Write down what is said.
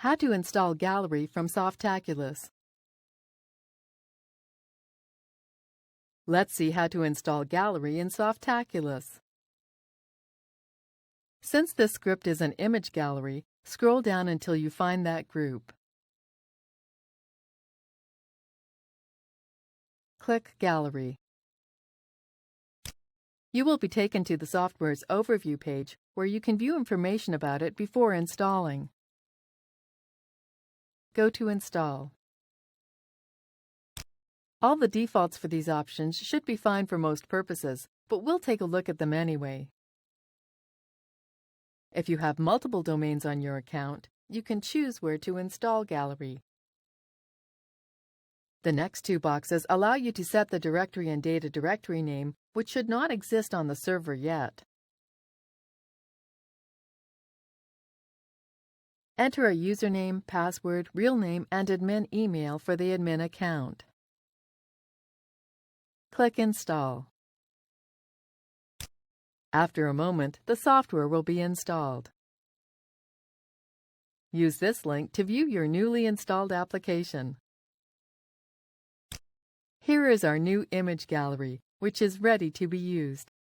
How to install Gallery from Softaculous. Let's see how to install Gallery in Softaculous. Since this script is an image gallery, scroll down until you find that group. Click Gallery. You will be taken to the software's overview page where you can view information about it before installing. Go to Install. All the defaults for these options should be fine for most purposes, but we'll take a look at them anyway. If you have multiple domains on your account, you can choose where to install Gallery. The next two boxes allow you to set the directory and data directory name, which should not exist on the server yet. Enter a username, password, real name, and admin email for the admin account. Click Install. After a moment, the software will be installed. Use this link to view your newly installed application. Here is our new image gallery, which is ready to be used.